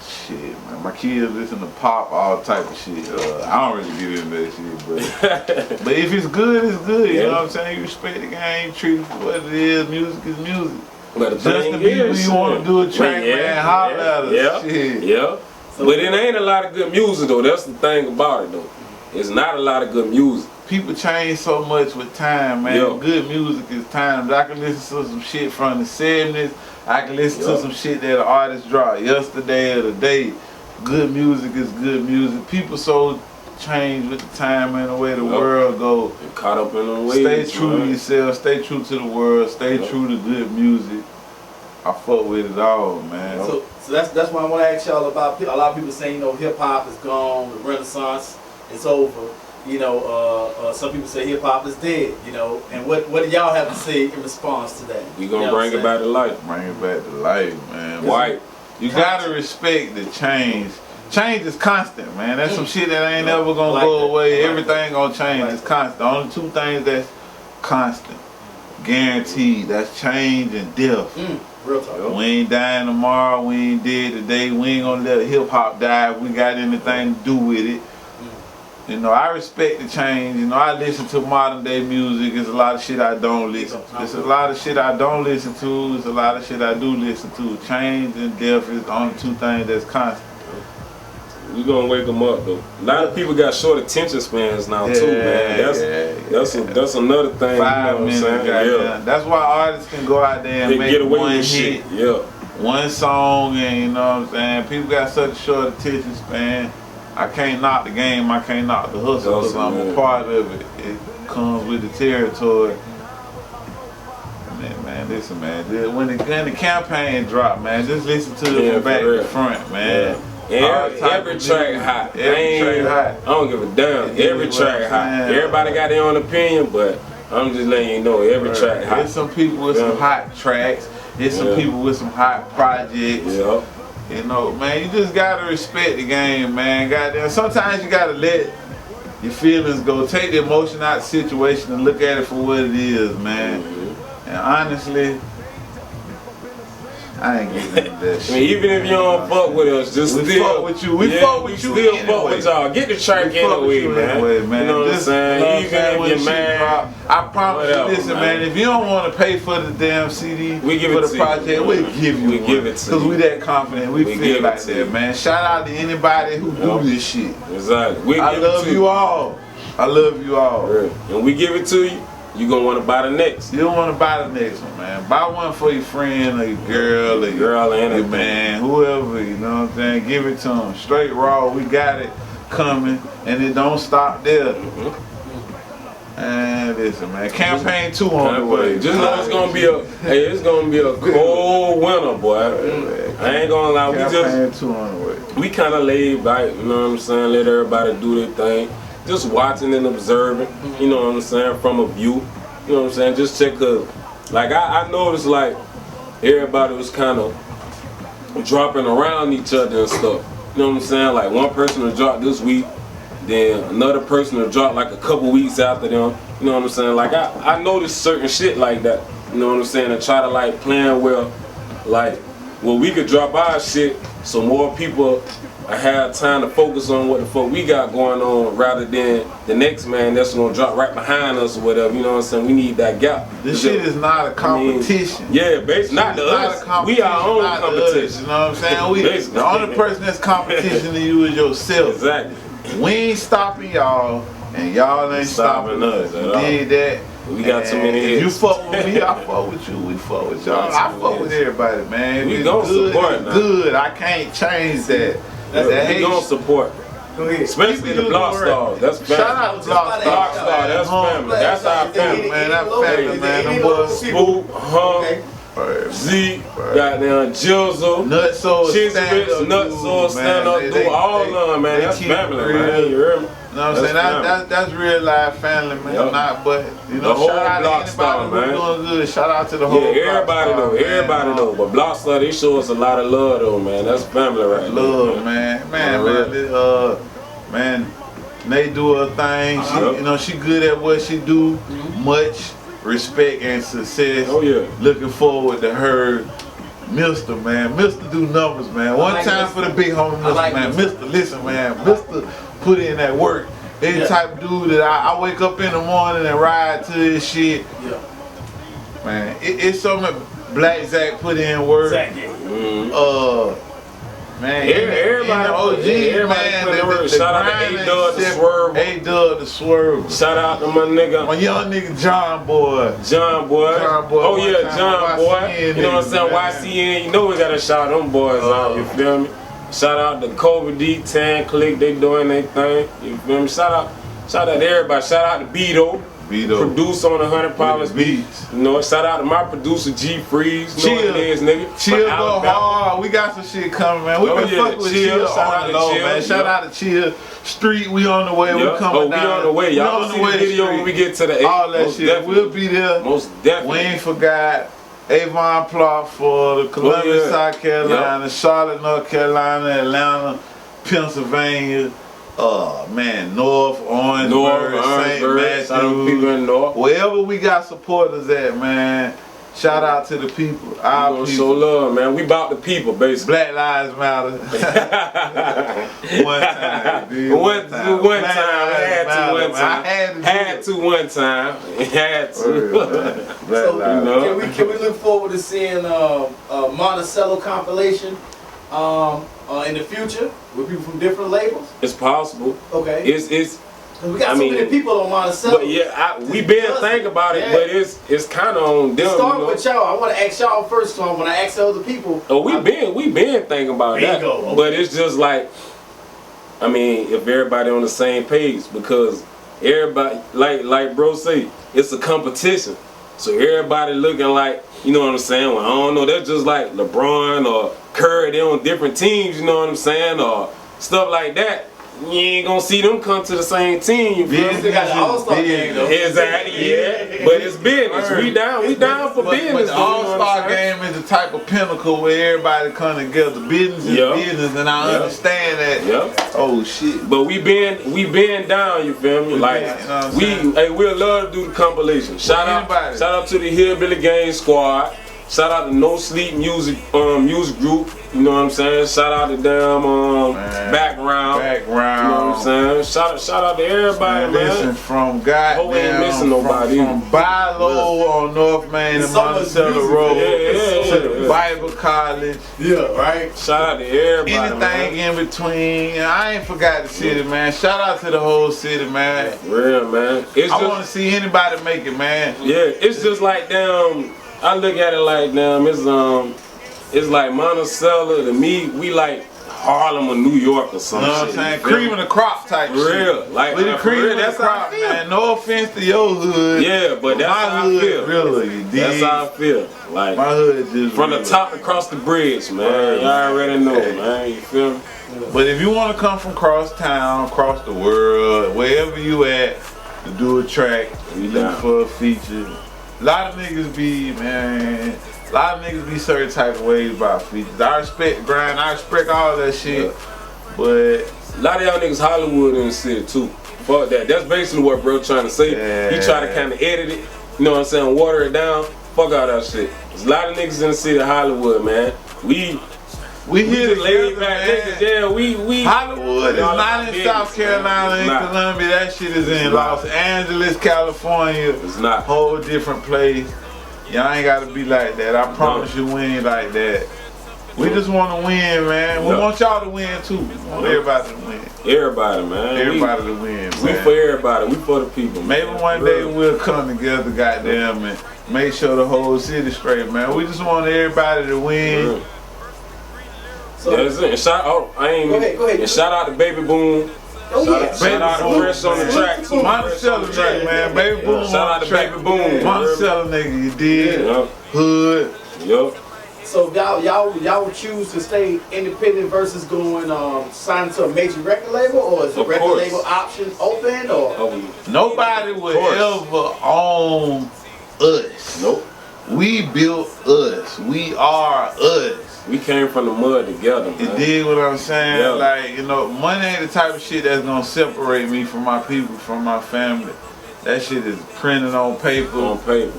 S3: shit, man. My kids listen to pop, all type of shit. I don't really get into that shit, but if it's good, it's good. You know what I'm saying? You respect the game, treat it for what it is. Music is music.
S2: But the
S3: Justin
S2: thing
S3: Bieber,
S2: is,
S3: you want to do a track, man, holler at us.
S2: Yeah,
S3: shit.
S2: yeah.
S1: So
S2: but it ain't a lot of good music though. That's the thing about it though. It's not a lot of good music.
S3: People change so much with time, man.
S2: Yeah.
S3: Good music is timeless. I can listen to some shit from the 70s. I can listen to some shit that an artist dropped yesterday or today. Good music is good music. People so change with the time and the way the world goes.
S2: You're caught up in the waves.
S3: Stay true to yourself. Stay true to the world. Stay true to good music. I fuck with it all, man.
S1: So that's why I want to ask y'all about. A lot of people saying, you know, hip hop is gone, the Renaissance is over. You know, some people say hip hop is dead. You know, and what do y'all have to say in response to that?
S2: We gonna bring it back to life.
S3: Bring it back to life, man.
S2: White.
S3: You gotta respect the change. Change is constant, man. That's some shit that ain't never gonna go away. Everything gonna change. It's constant. The only two things that's constant, guaranteed, that's change and death.
S1: Real talk.
S3: We ain't dying tomorrow. We ain't dead today. We ain't gonna let hip hop die if we got anything to do with it. You know, I respect the change. You know, I listen to modern day music. There's a lot of shit I don't listen to. There's a lot of shit I don't listen to. There's a lot of shit I do listen to. Change and death is the only two things that's constant.
S2: We gonna wake them up though. A lot of people got short attention spans now too, man. That's another thing.
S3: 5 minutes,
S2: you know what I'm saying?
S3: yeah. That's why artists can go out there and
S2: They
S3: make
S2: get away
S3: one
S2: with
S3: hit,
S2: shit. Yeah.
S3: one song, and you know what I'm saying. People got such a short attention span. I can't knock the game. I can't knock the hustle because I'm a part of it. It comes with the territory. Man, listen, man. When the campaign drop, man, just listen to it from back to front, man.
S2: Every track hot.
S3: Every track hot.
S2: I don't give a damn. Every track hot. Everybody got their own opinion, but I'm just letting you know every track hot.
S3: There's some people with some hot tracks. There's some people with some hot projects.
S2: Yeah.
S3: You know, man, you just gotta respect the game, man. Goddamn, sometimes you gotta let your feelings go. Take the emotion out of the situation and look at it for what it is, man. And honestly, I ain't getting into that shit.
S2: I mean, even if you don't fuck with us, just
S3: we
S2: still
S3: fuck with you. We fuck with you
S2: still
S3: anyway.
S2: fuck with y'all. Get the track anyway, man. You know what I'm saying? Even if you're mad,
S3: I promise
S2: whatever,
S3: you, listen, man. If you don't want to pay for the damn CD,
S2: we give
S3: for
S2: it
S3: the
S2: to
S3: project,
S2: you.
S3: we'll give you
S2: We
S3: one.
S2: give it to
S3: Cause
S2: you.
S3: we that confident. We feel
S2: give
S3: like
S2: it to
S3: that,
S2: you.
S3: man. Shout out to anybody who do this shit.
S2: Exactly.
S3: I love you all. I love you all.
S2: And we give it to you. You gonna want to buy the next.
S3: You don't want to buy the next one, man. Buy one for your friend or your girl or your man, whoever, you know what I'm saying? Give it to them. Straight raw, we got it coming, and it don't stop there. And listen, man, campaign 2 on the way.
S2: Just know it's gonna be a cold winter, boy. I ain't gonna lie,
S3: campaign 2 on the way.
S2: We kind of laid back, you know what I'm saying? Let everybody do their thing. Just watching and observing, you know what I'm saying, from a view. You know what I'm saying? Just check, cause like I noticed like everybody was kind of dropping around each other and stuff. You know what I'm saying? Like one person will drop this week, then another person will drop like a couple weeks after them. You know what I'm saying? Like I noticed certain shit like that. You know what I'm saying? And try to like plan well, like well we could drop our shit so more people have time to focus on what the fuck we got going on rather than the next man that's gonna drop right behind us or whatever. You know what I'm saying? We need that gap.
S3: This shit is not a competition.
S2: Basically, not to us. We our own competition.
S3: You know what I'm saying? The only person that's competition to you is yourself.
S2: Exactly.
S3: We ain't stopping y'all, and y'all ain't stopping us. We did that.
S2: We got too many hits.
S3: You fuck with me, I fuck with you. We fuck with y'all. I fuck with everybody, man.
S2: We gon' support now.
S3: Good. I can't change that.
S2: We gonna support.
S1: Go ahead.
S2: Especially the block stars. That's family.
S3: Shout out to block
S2: Block
S3: stars.
S2: star, that's family. That's our family.
S3: Man, that family, man. Them boys.
S2: Spook, Z, goddamn Jizzle,
S3: Nutso, stand up,
S2: Nutso, stand up, do all of them, man. That's family, man. You hear me?
S3: You know what I'm saying? That's real life family, man.
S2: Yep.
S3: Not, but you know,
S2: The whole
S3: shout out
S2: block
S3: to
S2: star,
S3: anybody
S2: man.
S3: who's doing good. Shout out to the whole
S2: Yeah, everybody
S3: block
S2: know,
S3: star,
S2: everybody
S3: man.
S2: know. But Block Star, they show us a lot of love though, man. That's family right there.
S3: Love, man. They do her thing. She, you know, she good at what she do. Much respect and success.
S2: Oh yeah.
S3: Looking forward to her. Mr. Man, Mr. do numbers, man. One time for the big homie, Mr. Man. Mr. Listen, man. Mr. put in that work. They the type of dude that I wake up in the morning and ride to this shit.
S1: Yeah.
S3: Man, it's something Black Zach put in work.
S1: Zach, yeah.
S3: Man,
S2: Everybody,
S3: OG, man.
S2: put in work. Shout out to A-Dub the Swerve.
S3: A-Dub the Swerve.
S2: Shout out to my nigga.
S3: My young nigga John Boy.
S2: John Boy. Oh yeah, John Boy. You know what I'm saying?
S3: man.
S2: YCN. You know we gotta shout them boys out. You feel me? Shout out to Kobe D, Tan Click. They doing their thing. You feel me? Shout out to everybody. Shout out to Beto. Produce on 100 Pilots beats. You know, shout out to my producer G Freeze. You know what it is, nigga.
S3: Chill go hard. We got some shit coming, man. We been fucking with Chill. Shout out to Chill, man. Shout out to Chill. Street, we on the way. We coming down.
S2: We on the way. Y'all see the video when we get to the 8th.
S3: All that shit.
S2: Definitely.
S3: We'll be there.
S2: Most definitely.
S3: We ain't forgot Avon Plot for the Columbia, South Carolina, Charlotte, North Carolina, Atlanta, Pennsylvania. Man, North, Orangeburg, St. Matthews, wherever we got supporters at, man. Shout out to the people. Our people.
S2: Show love, man. We about the people, basically.
S3: Black Lives Matter. One time, dude. One time.
S2: Had to one time.
S1: So, can we look forward to seeing Monticello compilation in the future with people from different labels?
S2: It's possible.
S1: Okay.
S2: It's
S1: we got so many people on Monticello.
S2: But yeah, we been thinking about it, but it's kind of on them.
S1: Start with y'all. I want to ask y'all first. So when I ask other people,
S2: we been thinking about that.
S1: Okay.
S2: But it's just like, I mean, if everybody on the same page, because everybody, like bro say, it's a competition. So everybody looking like, you know what I'm saying? Well, I don't know. That's just like LeBron or Curry. They on different teams. You know what I'm saying? Or stuff like that. You ain't gonna see them come to the same team. You feel me?
S1: They got the All-Star game though.
S2: Exactly, yeah. But it's business. We down for business.
S3: But the All-Star game is the type of pinnacle where everybody come together. Business is business, and I understand that.
S2: Yep.
S3: Oh shit.
S2: But we been down. You feel me? Like we'll love to do the compilation. Shout out to the Hillbilly Gang Squad. Shout out to No Sleep Music Group. You know what I'm saying? Shout out to them background. You know what I'm saying? Shout out to everybody, man.
S3: Listen, from goddamn,
S2: ain't missing nobody.
S3: From Bilo on North Main and Monticello Road to the Bible College.
S1: Yeah, right.
S2: Shout out to everybody.
S3: Anything in between. I ain't forgot the city, man. Shout out to the whole city, man.
S2: Real, man.
S3: I want to see anybody make it, man.
S2: Yeah, it's just like them. I look at it like it's like Monticello to me. We like Harlem or New York or something.
S3: You know what I'm saying? Cream of the crop type shit.
S2: Real, like
S3: with the cream of the crop, man. No offense to your hood.
S2: Yeah, but that's how I feel.
S3: Really,
S2: that's how I feel. Like
S3: my hood just
S2: from the top across the bridge, man. Y'all already know, man. You feel me?
S3: But if you want to come from across town, across the world, wherever you at, to do a track, you look for a feature. A lot of niggas be certain type of ways about features. I respect grind, I respect all that shit, but
S2: a lot of y'all niggas Hollywood in the city too. Fuck that. That's basically what bro trying to say. He try to kind of edit it, you know what I'm saying, water it down. Fuck all that shit. There's a lot of niggas in the city of Hollywood, man. We
S3: here
S2: laid back niggas, yeah. We
S3: Hollywood is not in South Carolina and Columbia. That shit is in Los Angeles, California.
S2: It's not.
S3: Whole different place. Y'all ain't gotta be like that. I promise you we ain't like that. We just want to win, man. We want y'all to win too. We want everybody to win.
S2: Everybody, man.
S3: Everybody to win, man.
S2: We for everybody. We for the people, man.
S3: Maybe one day we'll come together, goddamn, and make sure the whole city straight, man. We just want everybody to win.
S2: So, that's it. And shout out, go ahead. And shout out to Baby Boom.
S1: Oh yeah.
S2: Shout out to Fresh on the track too.
S3: Monticello nigga, man. Baby Boom.
S2: Shout out to Baby Boom.
S3: Monticello nigga, you did.
S2: Yup.
S3: Hood.
S2: Yup.
S1: So y'all would choose to stay independent versus going signing to a major record label, or is the
S2: Of
S1: record
S2: course.
S1: label option open, or?
S3: Nobody would ever own us.
S2: Nope.
S3: We built us. We are us.
S2: We came from the mud together,
S3: You
S2: man.
S3: dig what I'm saying?
S2: Yeah.
S3: Like, you know, money ain't the type of shit that's gonna separate me from my people, from my family. That shit is printed on paper.
S2: On paper.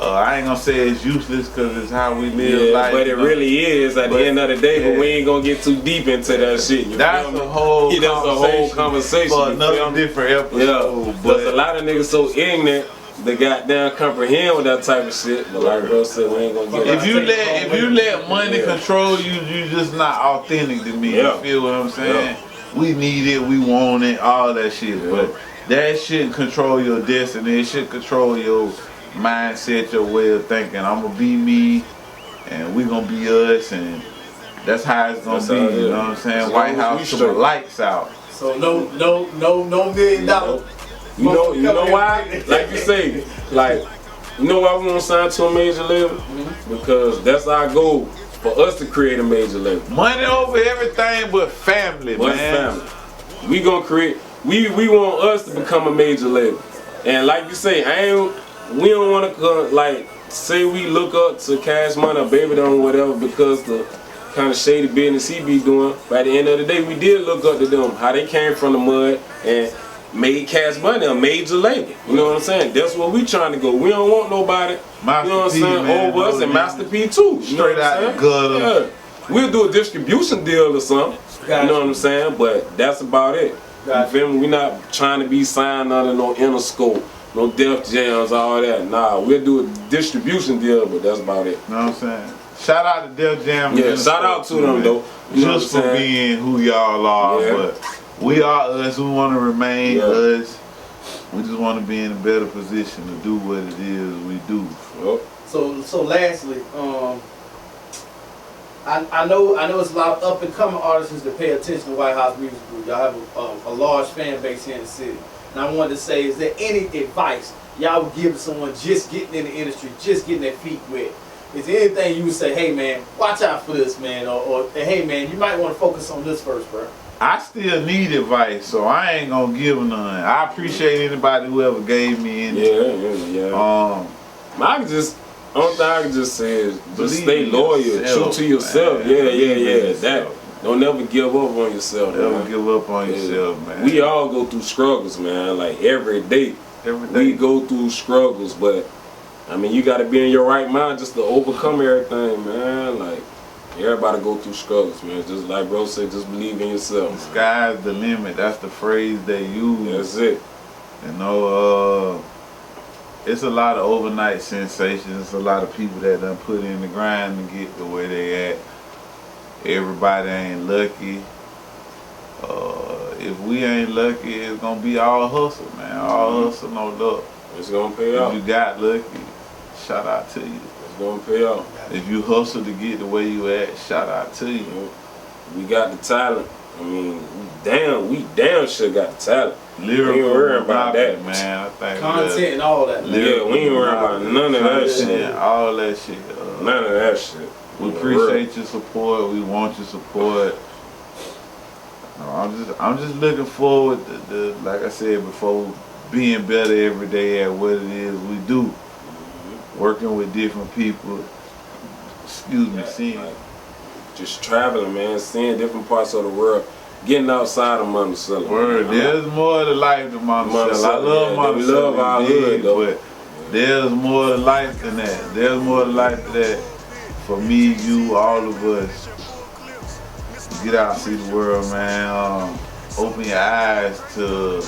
S3: I ain't gonna say it's useless because it's how we live life.
S2: but it
S3: you know?
S2: really is at the end of the day. But we ain't gonna get too deep into that shit. You
S3: That's
S2: feel me?
S3: a whole
S2: That's a whole conversation
S3: for
S2: you
S3: another
S2: feel me?
S3: different episode.
S2: Yeah,
S3: but
S2: a lot of niggas so ignorant, they goddamn comprehend with that type of shit. But like bro said, we ain't gonna get
S3: if you let money control you, you just not authentic to me.
S2: Yeah.
S3: You feel what I'm saying?
S2: Yeah.
S3: We need it, we want it, all that shit.
S2: Yeah.
S3: But that shouldn't control your destiny. It should control your mindset, your way of thinking. I'm gonna be me, and we gonna be us, and that's how it's gonna be. You know what I'm saying?
S2: As
S3: White
S2: long as
S3: House
S2: we
S3: to the
S2: straight.
S3: lights out.
S1: So no $1 million.
S2: You know why? Like you say, like, you know why we want to sign to a major label? Because that's our goal, for us to create a major label.
S3: Money over everything but family,
S2: But
S3: man.
S2: family. We gonna create. We want us to become a major label. And like you say, we don't want to like say we look up to Cash Money or Baby Don or whatever because the kind of shady business he be doing. By the end of the day, we did look up to them, how they came from the mud and made Cash Money a major label. You know what I'm saying? That's where we trying to go. We don't want nobody,
S3: Master
S2: you know what I'm
S3: P,
S2: saying,
S3: man,
S2: over us,
S3: no
S2: and
S3: need.
S2: Master P too. You know
S3: Straight
S2: what I'm
S3: out the
S2: saying?
S3: gutter.
S2: Yeah. We'll do a distribution deal or something.
S1: Gotcha.
S2: You know what I'm saying? But that's about it.
S1: Gotcha.
S2: You feel me? We not trying to be signed under no Interscope, no Def Jams, all that. Nah, we'll do a distribution deal, but that's about it.
S3: You know what I'm saying? Shout out to Def Jam.
S2: Yeah, shout out to them though. You know
S3: Just
S2: what I'm
S3: for
S2: saying?
S3: being who y'all are,
S2: Yeah.
S3: but we are us. We want to remain
S2: Yeah.
S3: us. We just want to be in a better position to do what it is we do.
S2: Well,
S1: So lastly, I know it's a lot of up and coming artists that pay attention to White House Music Group. Y'all have a large fan base here in the city. And I wanted to say, is there any advice y'all would give to someone just getting in the industry, just getting their feet wet? Is there anything you would say, hey man, watch out for this, man, or hey man, you might want to focus on this first, bro?
S3: I still need advice, so I ain't gonna give none. I appreciate anybody who ever gave me any.
S2: yeah. Only thing I can just say is just
S3: Believe
S2: stay
S3: in
S2: loyal,
S3: yourself,
S2: true to yourself.
S3: man.
S2: Yeah.
S3: Believe in
S2: That
S3: yourself.
S2: don't never give up on yourself.
S3: Never
S2: man.
S3: give up on
S2: Yeah.
S3: yourself, man.
S2: We all go through struggles, man. Like every day.
S3: Every
S2: We
S3: day.
S2: go through struggles, but I mean, you got to be in your right mind just to overcome everything, man. Like everybody go through struggles, man. Just like bro said, just believe in yourself.
S3: The sky's the limit. That's the phrase they use.
S2: That's it.
S3: You know, it's a lot of overnight sensations. It's a lot of people that done put in the grind to get to where they at. Everybody ain't lucky. If we ain't lucky, it's gonna be all hustle, man. All hustle, no luck.
S2: It's gonna pay
S3: If
S2: off.
S3: you got lucky, shout out to you.
S2: It's gonna pay off.
S3: If you hustle to get the way you at, shout out to you.
S2: We got the talent. I mean, we damn sure got the talent.
S3: Lyrical,
S2: We ain't worrying about that.
S3: man. I think
S1: Content and all that.
S2: Yeah, we ain't worrying about none of that shit.
S3: All that shit.
S2: None of that shit.
S3: We appreciate your support. We want your support. I'm just looking forward to like I said before, being better every day at what it is we do. Working with different people. Excuse me, seeing.
S2: Just traveling, man, seeing different parts of the world, getting outside of Monticello.
S3: Word, there's more to life than Monticello. I love Monticello.
S2: We love our hood, though.
S3: But there's more to life than that. There's more to life than that. For me, you, all of us. Get out, see the world, man. Open your eyes to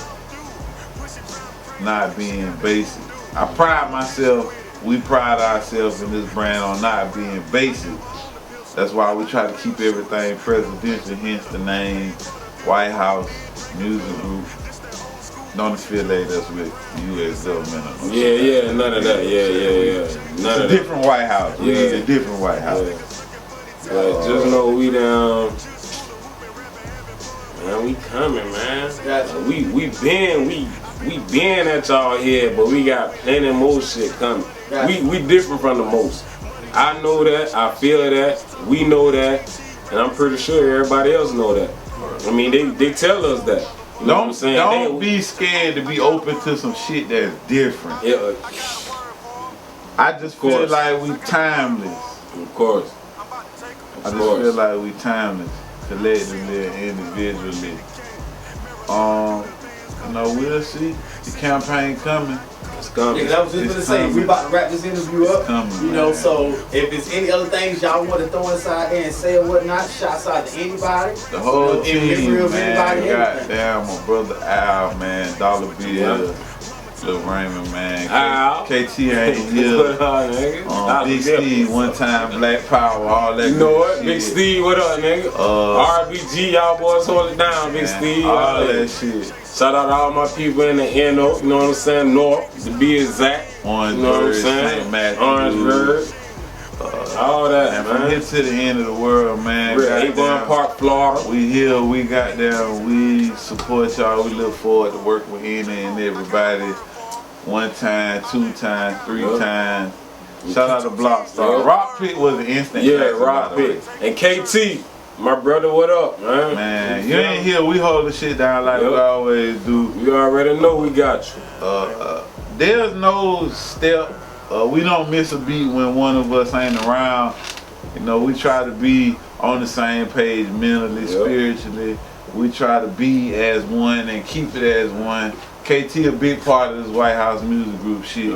S3: not being basic. I pride myself, we pride ourselves in this brand on not being basic. That's why we try to keep everything presidential, hence the name White House Music Group. Don't affiliate us with the U.S. government. Or no
S2: Yeah, none of that. Yeah. None of that.
S3: different White House. We need a different White House.
S2: But just know we down. Man, we coming, man.
S1: Gotcha.
S2: We been at y'all here, but we got plenty more shit coming.
S1: Gotcha.
S2: We different from the most. I know that, I feel that, we know that, and I'm pretty sure everybody else know that. I mean, they tell us that. You know what I'm saying?
S3: Don't be scared to be open to some shit that's different.
S2: Yeah,
S3: I just feel like we timeless.
S2: of course.
S3: I just feel like we timeless, collectively and individually. You know, we'll see. The campaign coming.
S2: It's coming.
S1: Yeah, I was just gonna say, we about to wrap this interview up.
S3: Coming,
S1: you know,
S3: man.
S1: so if there's any other things y'all want to throw inside there and say or whatnot, shouts out to anybody.
S3: The whole
S1: in
S3: team,
S1: memory of
S3: man.
S1: anybody, everything.
S3: Goddamn, my brother Al, man. Dollar Bill, Lil Raymond, man.
S2: Al.
S3: KT ain't here. Big Steve, one time, Black Power, all that.
S2: You know what?
S3: shit.
S2: Big Steve, what up, nigga? RBG, y'all boys hold it down, Big Steve.
S3: All that shit.
S2: Shout out to all my people in the NO, you know what I'm saying? North, to be exact.
S3: Orange
S2: You know what I'm
S3: Bird,
S2: saying?
S3: St. Matthews.
S2: Orange Bird. All that,
S3: And from
S2: man.
S3: here to the end of the world, man.
S2: We're at Avon Park, Florida.
S3: We here, we got down, we support y'all. We look forward to working with any and everybody. One time, two times, three times. Shout out to Blockstar.
S2: Yeah.
S3: Rock Pit was an instant.
S2: Yeah,
S3: classic,
S2: Rock
S3: by the way.
S2: Pit. And KT, my brother, what up, man?
S3: Man, you ain't here. We hold the shit down like we always do.
S2: You already know we got you.
S3: There's no step. We don't miss a beat when one of us ain't around. You know, we try to be on the same page mentally, spiritually. We try to be as one and keep it as one. KT a big part of this White House music group shit.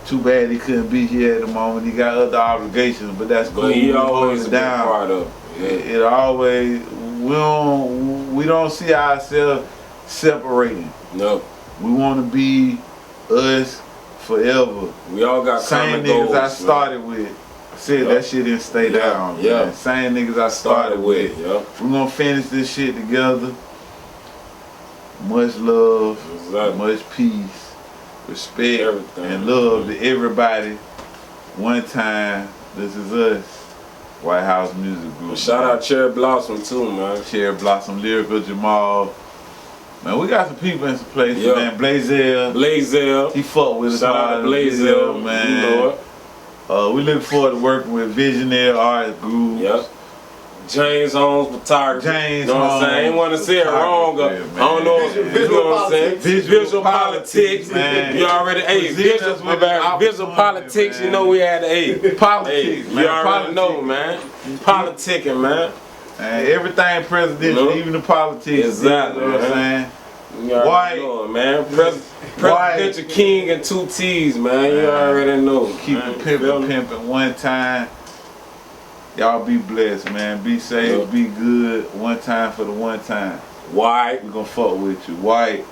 S3: Too bad he couldn't be here at the moment. He got other obligations, but that's cool.
S2: But he
S3: We
S2: always
S3: hold
S2: a
S3: it
S2: big
S3: down.
S2: part of it.
S3: It always, we don't see ourselves separating.
S2: No.
S3: We want to be us forever.
S2: We all got
S3: Same
S2: common
S3: niggas
S2: goals,
S3: I started with. I said that shit didn't stay down.
S2: Yeah.
S3: Man. Same niggas I started with.
S2: Yeah.
S3: We're gonna finish this shit together. Much love, much peace, respect,
S2: Everything.
S3: and love to everybody. One time, this is us, White House Music Group.
S2: Shout out Cherry Blossom too, man.
S3: Cherry Blossom, Lyrical Jamal. Man, we got some people in some places, man. Blazel. He fuck with us.
S2: Shout out to Blazel,
S3: man.
S2: You know it.
S3: We look forward to working with Visionary Art Group.
S2: Yep. James Holmes photography.
S3: James
S2: you know what I'm saying? I ain't want to say it wrong. I don't know. You know what I'm saying? Visual politics,
S3: man.
S2: You already, visual politics.
S3: Man.
S2: You know we had
S3: politics, man.
S2: You already know, man. Politicking, man.
S3: And everything presidential, even the politics.
S2: Exactly,
S3: you know what I'm saying?
S2: White, know, man. Presidential king and 2 T's, man. You already know.
S3: Keep it pimping one time. Y'all be blessed, man. Be safe, be good. One time for the one time.
S2: White.
S3: We gonna fuck with you. White.